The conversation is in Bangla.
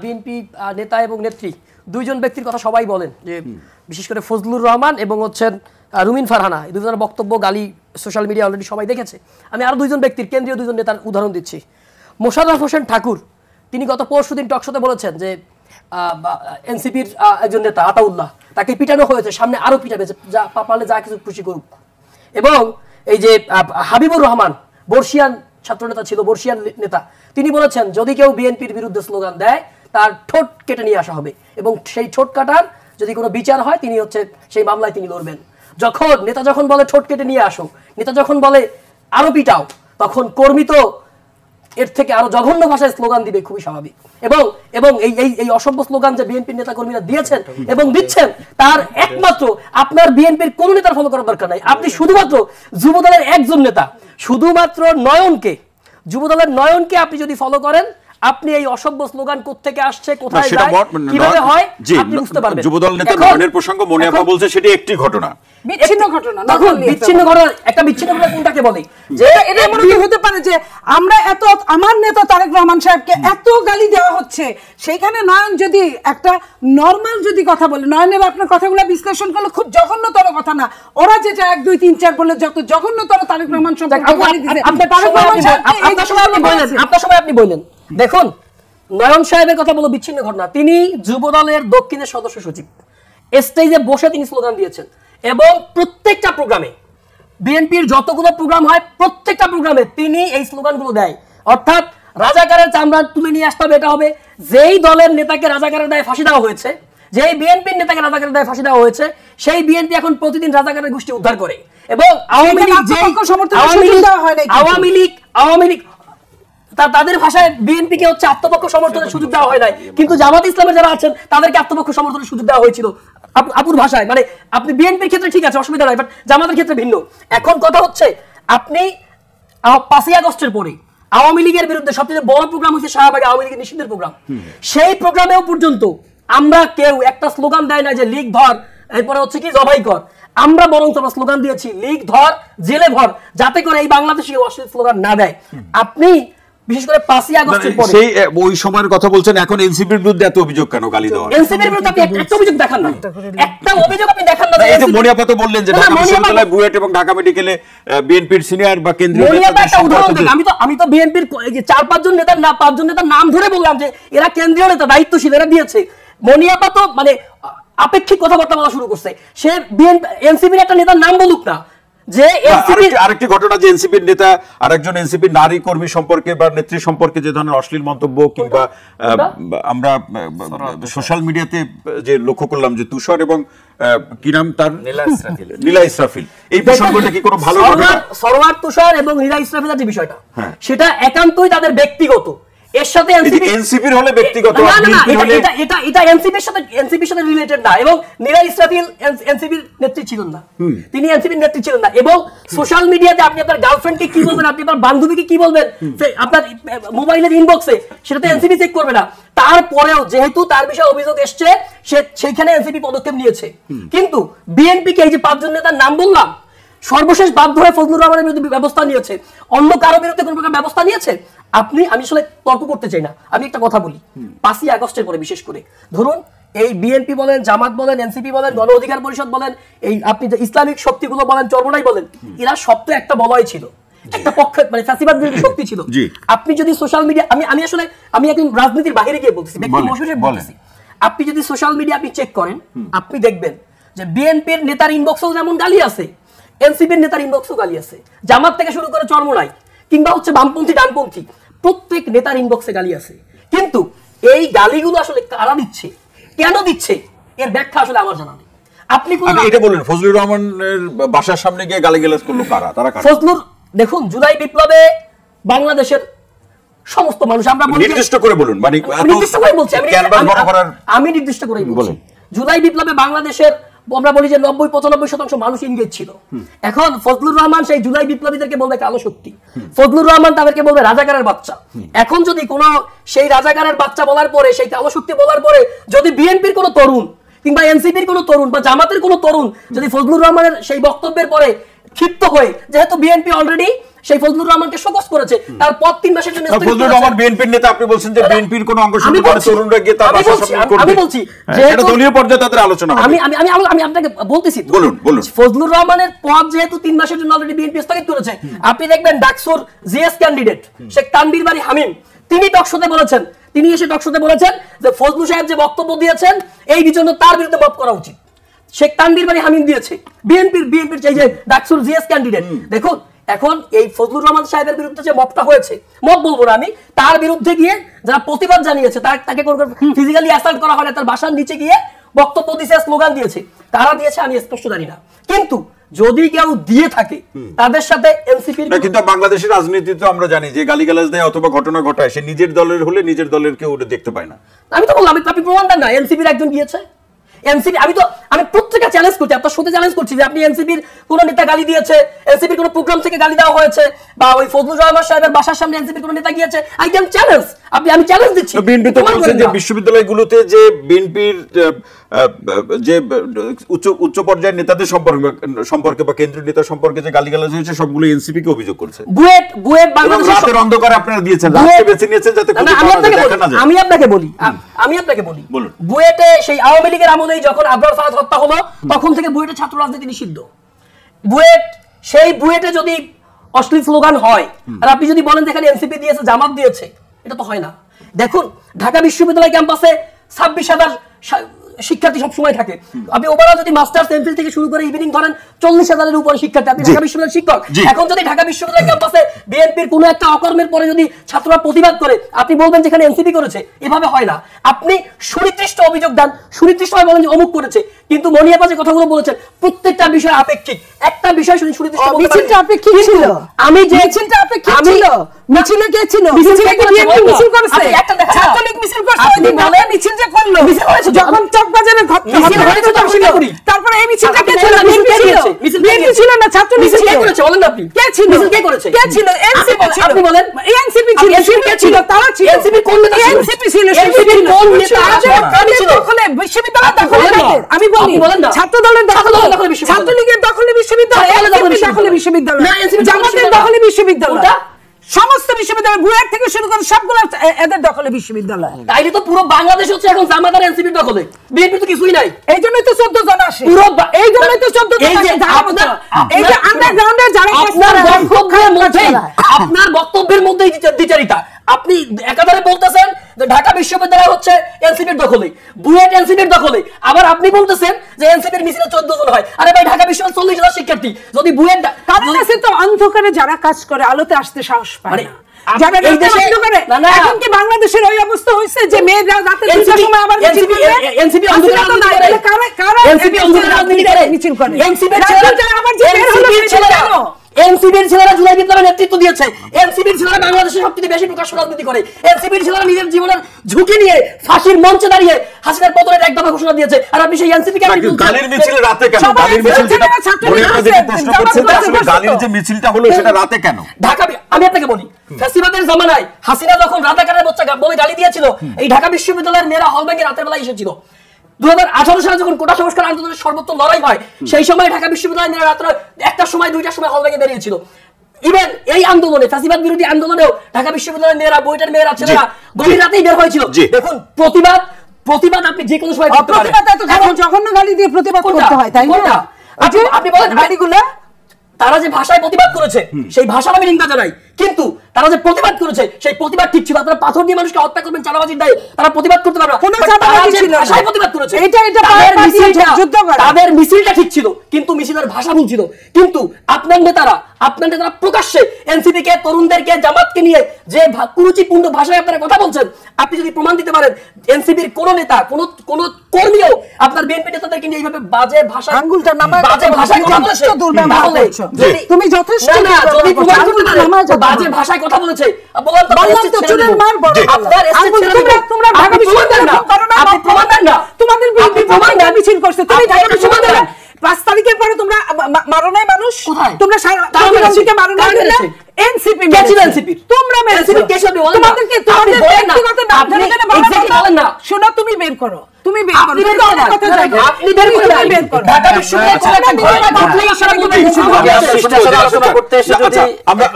বিএনপি নেতা এবং নেত্রী দুইজন ব্যক্তির কথা সবাই বলেন, যে বিশেষ করে ফজলুর রহমান এবং হচ্ছেন রুমিন ফারহানা, এই দুজনের বক্তব্য গালি সোশ্যাল মিডিয়া অলরেডি সবাই দেখেছে। আমি আরো দুইজন ব্যক্তির, কেন্দ্রীয় দুইজন নেতার উদাহরণ দিচ্ছি। মোশাররফ হোসেন ঠাকুর, তিনি গত পরশুদিন টকশোতে বলেছেন যে এনসিপির একজন নেতা আতাউল্লাহ, তাকে পিটানো হয়েছে, সামনে আরো পিটাবে, যা পারলে যা কিছু খুশি করুক। এবং এই যে হাবিবুর রহমান, বর্ষিয়ান ছাত্রনেতা ছিল, বর্ষিয়ান নেতা, তিনি বলেছেন যদি কেউ বিএনপির বিরুদ্ধে স্লোগান দেয় তার ঠোঁট কেটে নিয়ে আসা হবে, এবং সেই ঠোঁট কাটার যদি কোনো বিচার হয় তিনি হচ্ছে সেই মামলায় তিনি লড়বেন। নেতা যখন বলে ঠোঁট কেটে নিয়ে আসো, নেতা যখন বলে আরো পিটাও, তখন কর্মী তো এর থেকে আরো জঘন্য ভাষায় স্লোগান দিবে, খুবই স্বাভাবিক। এবং এবং এই অসভ্য স্লোগান যে বিএনপির নেতা কর্মীরা দিয়েছেন এবং দিচ্ছেন, তার একমাত্র আপনার বিএনপির কোন নেতার ফলো করার দরকার নাই। আপনি শুধুমাত্র যুবদলের একজন নেতা, শুধুমাত্র নয়নকে, যুবদলের নয়নকে আপনি যদি ফলো করেন, আপনি এই অসভ্য স্লোগান কোত্থেকে আসছে, কোথায় যায়, কিভাবে হয় আপনি বুঝতে পারবেন। যুবদল নেতা নয়নের প্রসঙ্গ মনে আপা বলছে সেটি একটি ঘটনা, বিচ্ছিন্ন ঘটনা। দেখুন বিচ্ছিন্ন ঘটনা, একটা বিচ্ছিন্ন ঘটনা কোনটাকে বলে? যে এটা মনে কি হতে পারে যে আমরা এত, আমার নেতা তারেক রহমান সাহেবকে এত গালি দেওয়া হচ্ছে, সেইখানে নয়ন যদি একটা নরমাল যদি কথা বলে, নয়নের আপনার কথাগুলো বিশ্লেষণ করলে খুব জঘন্যতর কথা না, ওরা যেটা 1 2 3 4 বলে যত জঘন্যতর তারেক রহমান সম্পর্কে গালি দিতে, আপনার সময় আপনি বললেন। দেখুন নয়ন সাহেবের কথা বলো বিচ্ছিন্ন ঘটনা, তিনি যুবদলের দক্ষিণের সদস্য সচিব, স্টেজে বসে তিনি স্লোগান দিয়েছেন, এবং প্রত্যেকটা প্রোগ্রামে, বিএনপির যতগুলো প্রোগ্রাম হয় প্রত্যেকটা প্রোগ্রামে তিনি এই স্লোগানগুলো দেয়। অর্থাৎ রাজাকারের চামড়া তুলে নিয়ে আসতে হবে, এটা হবে। যেই দলের নেতাকে রাজাকারের দায়ে ফাঁসি দেওয়া হয়েছে, যেই বিএনপির নেতাকে রাজাকারের দায়ে ফাঁসি দেওয়া হয়েছে, সেই বিএনপি এখন প্রতিদিন রাজাকারের গোষ্ঠী উদ্ধার করে। এবং আওয়ামী লীগ তাদের ভাষায় বিএনপি কে হচ্ছে আত্মপক্ষ সমর্থনের সুযোগ দেওয়া হয় নাই, কিন্তু জামাত ইসলামের যারা আছেন তাদেরকে আত্মপক্ষ সমর্থনের সুযোগ দেওয়া হয়েছিল আপুর ভাষায়। মানে আপনি বিএনপির ক্ষেত্রে ঠিক আছে, অসুবিধা নাই, বাট জামাতের ক্ষেত্রে ভিন্ন। এখন কথা হচ্ছে, আপনি 5ই আগস্টের পরে আওয়ামী লীগের বিরুদ্ধে সবচেয়ে বড় প্রোগ্রাম হচ্ছে শাহবাগে আওয়ামী লীগের নিষিদ্ধের প্রোগ্রাম। সেই প্রোগ্রামেও পর্যন্ত আমরা কেউ একটা স্লোগান দেয় না যে লীগ ধর, এরপরে হচ্ছে কি জবাই কর। আমরা বরং আমরা স্লোগান দিয়েছি লীগ ধর, জেলে ভর, যাতে করে এই বাংলাদেশে অশ্লীল স্লোগান না দেয়। আপনি বিশেষ করে 5ই আগস্টের পরে সেই ওই সময়ের কথা বলছেন, এখন এনসিপির বিরুদ্ধে এত অভিযোগ কেন গালি দেওয়া? এনসিপির বিরুদ্ধে আপনি একটা অভিযোগ দেখান না, একটা অভিযোগ আপনি দেখান না। এই যে মনিয়াপা তো বললেন যে ঢাকা বিশ্ববিদ্যালয়, বুয়েট এবং ঢাকা মেডিকেলে বিএনপির সিনিয়র বা কেন্দ্রীয় নেতাদের আমি তো বিএনপির 4-5 জন নেতার না 5 জন নেতার নাম ধরে বললাম যে এরা কেন্দ্রীয় নেতা, দায়িত্বশীল, এরা দিয়েছে। মনিয়াপা তো মানে আপেক্ষিক কথাবার্তা বলা শুরু করছে, সে এনসিপির একটা নেতার নাম বলুক না। যে আরেকটি ঘটনা, যে এনসিপির নেতা আরেকজন এনসিপির নারী কর্মী সম্পর্কে বা নেত্রী সম্পর্কে যে ধরনের অশ্লীল মন্তব্য, কিংবা আমরা সোশ্যাল মিডিয়াতে যে লক্ষ্য করলাম যে তুষার এবং কি নাম তার, নীলা ইসরাফিল, এই প্রসঙ্গটা কি কোনো ভালো ঘটনা? সরওয়ার তুষার এবং নীলা ইসরাফিলের যে বিষয়টা, সেটা একান্তই তাদের ব্যক্তিগত, এর সাথে এনসিপির হলে ব্যক্তিগত, এটা এনসিপির সাথে রিলেটেড না। এবং নীলা ইসরাফিল এনসিপির নেত্রী ছিলেন না, তিনি এনসিপির নেত্রী ছিলেন না। এবং সোশ্যাল মিডিয়াতে আপনি আপনার গার্লফ্রেন্ডকে কি বলবেন, আপনি আপনার বান্ধবীকে কি বলবেন, আপনার মোবাইলের ইনবক্সে, সেটাতে এনসিপি চেক করবে না। তারপরেও যেহেতু তার বিষয়ে অভিযোগ এসছে, সেইখানে এনসিপি পদক্ষেপ নিয়েছে। কিন্তু বিএনপি কে এই যে 5 জন নেতার নাম বললাম, সর্বশেষ বাধ্য হয়ে ফজলুর রহমানের বিরুদ্ধে ব্যবস্থা নিয়েছে, অন্য কারো বিরুদ্ধে কোনো প্রকার ব্যবস্থা নিয়েছে? আমি আসলে তর্ক করতে চাই না, আমি একটা কথা বলি। 5ই আগস্টের পরে বিশেষ করে ধরুন এই বিএনপি বলেন, জামাত বলেন, এনসিপি বলেন, গণ অধিকার পরিষদ বলেন, এই আপনি যে ইসলামিক শক্তিগুলো বলেন, চরমনাই বলেন, এরা সব তো একটা বলয় ছিল, একটা পক্ষে, মানে ফ্যাসিবাদ বিরোধী শক্তি ছিল। আপনি যদি সোশ্যাল মিডিয়া, আমি একদম রাজনীতির বাইরে গিয়ে বলতেছি, ব্যক্তি মশারে বলতেছি, আপনি যদি সোশ্যাল মিডিয়া আপনি চেক করেন, আপনি দেখবেন যে বিএনপির নেতার ইনবক্সেও যেমন গালি আছে, এনসিপির নেতার ইনবক্সেও গালি আছে, জামাত থেকে শুরু করে চরমনাই কিংবা হচ্ছে বামপন্থী ডানপন্থী প্রত্যেক নেতার ইনবক্সে গালি আছে। কিন্তু এই গালিগুলো আসলে কারা দিচ্ছে, কেন দিচ্ছে, এর ব্যাখ্যা আসলে আমার জানা নেই। আপনি এটা বলেন, ফজলুর রহমানের বাসার সামনে গিয়ে গালিগালাজ করলো কারা? তারা কারা? ফজলুর, দেখুন জুলাই বিপ্লবে বাংলাদেশের সমস্ত মানুষ, আমরা নির্দিষ্ট করে বলুন, মানে নির্দিষ্ট করে বলছি, আমি নির্দিষ্ট করেই বলছি, জুলাই বিপ্লবে বাংলাদেশের আমরা বলি যে 90-95% মানুষ এনগেজ ছিল। এখন ফজলুর রহমান সেই জুলাই বিপ্লবীদেরকে বলবে কালো শক্তি, ফজলুর রহমান তাদেরকে বলবে রাজাকারের বাচ্চা। এখন যদি কোনো সেই রাজাকারের বাচ্চা বলার পরে, সেই কালো শক্তি বলার পরে যদি বিএনপির কোনো তরুণ কিংবা এনসিপির কোনো তরুণ বা জামাতের কোনো তরুণ যদি ফজলুর রহমানের সেই বক্তব্যের পরে ক্ষিপ্ত হয়ে, যেহেতু বিএনপি অলরেডি সেই ফজলুর রহমানকে শোকজ করেছে, তারপর 3 মাসের জন্য ফজলুর রহমান বিএনপির নেতা, আপনি বলছেন যে বিএনপির কোন অঙ্গ সংগঠনের তরুণরা গিয়ে তার ভাষা সম্মেলন করবে। আমি বলছি যে এটা দলীয় পর্যায়ে তাদের আলোচনা হবে। আমি আপনাকে বলতেছি, বলুন। ফজলুর রহমানের পদ যেহেতু 3 মাসের জন্য অলরেডি বিএনপি স্থগিত করেছে, আপনি দেখবেন ডাকসুর জিএস ক্যান্ডিডেট শেখ তানভীর বারী হামিম তিনি টকশোতে বলেছেন, তিনি এসে টকশোতে বলেছেন যে ফজলু সাহেব যে বক্তব্য দিয়েছেন এই জন্য তার বিরুদ্ধে মত করা উচিত। শেখ তানভীর বারী হামিম দিয়েছে, বিএনপির এই যে ডাকসুর জিএস ক্যান্ডিডেট। দেখুন এখন এই ফজলুর রহমান সাহেবের বিরুদ্ধে যে মতটা হয়েছে, মত বলবো না আমি, তার বিরুদ্ধে গিয়ে যারা প্রতিবাদ জানিয়েছে, তাকে ফিজিক্যালি অ্যাসাল্ট করা হয় না, তার বাসার নিচে গিয়ে বক্তব্য দিয়েছে, স্লোগান দিয়েছে, তারা দিয়েছে আমি স্পষ্ট জানি না। কিন্তু যদি কেউ দিয়ে থাকে তাদের সাথে এনসিপির, কিন্তু বাংলাদেশের রাজনীতিতে আমরা জানি যে গালিগালাজ দেয় অথবা ঘটনা ঘটায় সে নিজের দলের হলে নিজের দলের কেউ ওটা দেখতে পায় না। আমি তো বললাম, আপনি প্রমাণ দেন না এনসিপির একজন গিয়েছে। এনসিপি আমি প্রত্যেকটা চ্যালেঞ্জ করছি, আপনার সাথে চ্যালেঞ্জ করছি যে আপনি এনসিপির কোন নেতা গালি দিয়েছে, এনসিপির কোন প্রোগ্রাম থেকে গালি দেওয়া হয়েছে, বা ওই ফজলুর রহমান সাহেবের বাসার সামনে এনসিপির কোন নেতা গিয়েছে, আই ক্যান চ্যালেঞ্জ। আমি চ্যালেঞ্জ দিচ্ছি। বিএনপি তো বলছে যে বিশ্ববিদ্যালয়গুলোতে যে বিএনপির যে উচ্চ পর্যায়ের নেতাদের সম্পর্কে বা কেন্দ্রীয় নেতা সম্পর্কে যে গালিগালাজ হয়েছে সবগুলো এনসিপি কে অভিযোগ করছে। বুয়েট বাংলাদেশের অন্ধকারে আপনারা দিয়েছেন, রাষ্ট্র বেছে নিয়েছেন যাতে আমি আপনাকে বলি বুয়েটে সেই আওয়ামী লীগের আমলেই যখন আবরার ফাহাদ হত্যা হলো তখন থেকে বুয়েটে ছাত্র রাজনীতি নিষিদ্ধ। বুয়েটে যদি অশ্লীল স্লোগান হয় আর আপনি যদি বলেন যেখানে এনসিপি দিয়েছে জামাত দিয়েছে, এটা তো হয় না। দেখুন ঢাকা বিশ্ববিদ্যালয় ক্যাম্পাসে 26,000 শিক্ষার্থী সবসময় থাকে। আপনি ওভারঅল যদি মাস্টার্স এমফিল থেকে শুরু করে ইভিনিং ধরেন 40,000-এর উপরে শিক্ষার্থী, আপনি ঢাকা বিশ্ববিদ্যালয়ের শিক্ষক। এখন যদি ঢাকা বিশ্ববিদ্যালয় ক্যাম্পাসে বিএনপির কোনো একটা অকর্মের পরে যদি ছাত্ররা প্রতিবাদ করে আপনি বলবেন যেখানে এনসিপি করেছে, এভাবে হয় না। আপনি সুনির্দিষ্ট অভিযোগ দেন, সুনির্দিষ্টভাবে বলেন যে অমুক করেছে, কিন্তু মনিয়াপা যে কথাগুলো বলেছেন প্রত্যেকটা বিষয় আপেক্ষিক। একটা বিষয় সুনির্দিষ্ট মিছিলটা আপেক্ষিক ছিল, আমি যে মিছিলটা আপেক্ষিক ছিল, মিছিলে কে ছিল? মিছিলে কি বিএনপি মিছিল করেছে? ছাত্রলীগ মিছিল করছে, ওই দিন বলে মিছিল যে করলো যখন চকবাজারে ঘটনা হয়েছে তারপরে এই মিছিলটা কে ছিল? বিএনপি ছিল না, ছাত্রলীগ ছিল। কে করেছে বলেন আপনি? কে ছিল? মিছিল কে করেছে? কে ছিল? এনসিপি ছিল। আপনি বলেন এনসিপি ছিল, কে ছিল? তারা ছিল। এনসিপি কোন নেতা ছিল? এনসিপি ছিল। এনসিপি কোন নেতা আমি ছিল? দখলে বিশ্ববিদ্যালয় দখলে আমি বলি ছাত্র দলের দখলে, ছাত্রলীগের দখলে বিশ্ববিদ্যালয়, এনসিপি দখলে বিশ্ববিদ্যালয়, জামাতের দখলে বিশ্ববিদ্যালয়, সমস্ত বিশ্ববিদ্যালয় বুয়েট থেকে শুরু করে সবগুলো এদের দখলে বিশ্ববিদ্যালয়। তাইলে তো পুরো বাংলাদেশ হচ্ছে এখন জামাত আর এনসিপির দখলে, বিএনপি তো কিছুই নাই। এই জন্যই তো 14 জন আসে, এই জন্যই তো 14 জন আসে। এই যে আন্ডারগ্রাউন্ডে যারা আপনার বক্তব্যের মধ্যেই দ্বিচারিতা। আপনি একেবারে বলতেছেন যে ঢাকা বিশ্ববিদ্যালয় হচ্ছে এনসিপির দখলে, বুয়েট এনসিপির দখলে, আবার আপনি বলতেছেন যে এনসিপির মিছিলে 14 জন হয়। আরে ভাই ঢাকা বিশ্ববিদ্যালয় 40,000 শিক্ষার্থী, যদি বুয়েট কারণ আছে তো অন্ধকারে যারা কাজ করে আলোতে আসতে সাহস পায় না। যারা এই দেশে এখন কি বাংলাদেশের ওই অবস্থা হয়েছে যে মেয়েরা রাতে 2টার সময় আবার মিছিল করে? এনসিপি অন্ধকারে মিছিল করে, এনসিপির ছেলেরা জুলাই বিপ্লবের নেতৃত্ব দিয়েছে, এনসিপির ছেলেরা বাংলাদেশে সবচেয়ে বেশি প্রকাশ্য রাজনীতি করে, এনসিপির ছেলেরা নিজের জীবনের ঝুঁকি নিয়ে ফাঁসির মঞ্চে দাঁড়িয়ে হাসিনার পতনের এক দফা ঘোষণা দিয়েছে। আর আপনি সেই এনসিপি কে গালির মিছিল রাতে কেন? গালির মিছিল যেটা প্রশ্ন করছেন আসলে গালির যে মিছিলটা হলো সেটা রাতে কেন? ঢাকা আমি আপনাকে বলি, ফ্যাসিবাদের জামানায় হাসিনা যখন রাজাকারের বাচ্চা বলে গালি দিয়েছিল, এই ঢাকা বিশ্ববিদ্যালয়ের মেয়েরা হল ব্যাংকে রাতের বেলা এসেছিল। 2018 সালে যখন কোটা সংস্কার আন্দোলনের সর্বোচ্চ লড়াই হয়, সেই সময় ঢাকা বিশ্ববিদ্যালয়ের মেয়েরা রাত্রে 1টার সময় 2টার সময় হল ব্যাংকে দাঁড়িয়েছিল। ইভেন এই আন্দোলনে, ফ্যাসিবাদ বিরোধী আন্দোলনেও ঢাকা বিশ্ববিদ্যালয়ের মেয়েরা, বুয়েটের মেয়েরা, ছেলেরা গভীর রাতেই বের হয়েছিল। দেখুন প্রতিবাদ আপনি যে কোনো সময় করতে পারেন। প্রতিবাদ এত এখন জঘন্য গালি দিয়ে প্রতিবাদ করতে হয়, তাই না? আপনি বলেন গালিগুলো তারা যে ভাষায় প্রতিবাদ করেছে সেই ভাষার আমি নিন্দা জানাই, কিন্তু তারা যে প্রতিবাদ করেছে সেই প্রতিবাদ ঠিক ছিল। আপনারা পাথর দিয়ে মানুষকে হত্যা করবেন চাঁদাবাজির দায়ে, তারা প্রতিবাদ করতে পারবে না। ভাষায় প্রতিবাদ করেছে, তাদের মিছিলটা ঠিক ছিল, কিন্তু মিছিলের ভাষা ভুল ছিল। কিন্তু আপনার নেতারা প্রকাশ্যে এনসিপি কে, তরুণদেরকে, জামাতকে নিয়ে যে কুরুচিপূর্ণ ভাষায় আপনারা কথা বলছেন, আপনি যদি প্রমাণ দিতে পারেন এনসিপির কোন নেতা, কোন কর্মীও আপনার বিএনপি নেতাদেরকে নিয়ে এইভাবে বাজে ভাষায় আঙ্গুলটা নামায় বাজে ভাষায় কথা বলেছে, তুমি যথেষ্ট না, যদি প্রমাণ করতে পারেন বাজে ভাষায় কথা বলেছে, বলেন তো চুলের মার বড় আপনার তোমরা ঢাকা বিশ্ববিদ্যালয় করো না, আপনি প্রমাণ দেন না, তোমাদের বিরুদ্ধে প্রমাণ না মিছিল করছে, তুমি ঢাকা বিশ্ববিদ্যালয় 5 তারিখের পরে তোমরা মারো নাই মানুষ, তোমরা সারা মারো নাই, এনসিপি মেরেছে, এনসিপি তোমরা তোমরা মেরেছো। এনসিপি কে সব বলেন না। তোমাদেরকে আপনি বলেন না। ব্যক্তিগত নাম আপনি ধরে কেন exactly বলেন না। শোনো, তুমি বের করো, তুমি বের করো, আপনি বের তুমি করে অনেক দেন। কথা জানো। আপনি বের করে দেন। বের করো। ঢাকা বিশ্ববিদ্যালয়ের ছেলে একটা ঘটনা ঘটলেই আপনারা বলবেন আমরা আলোচনা করতে এসে যদি আচ্ছা, আমরা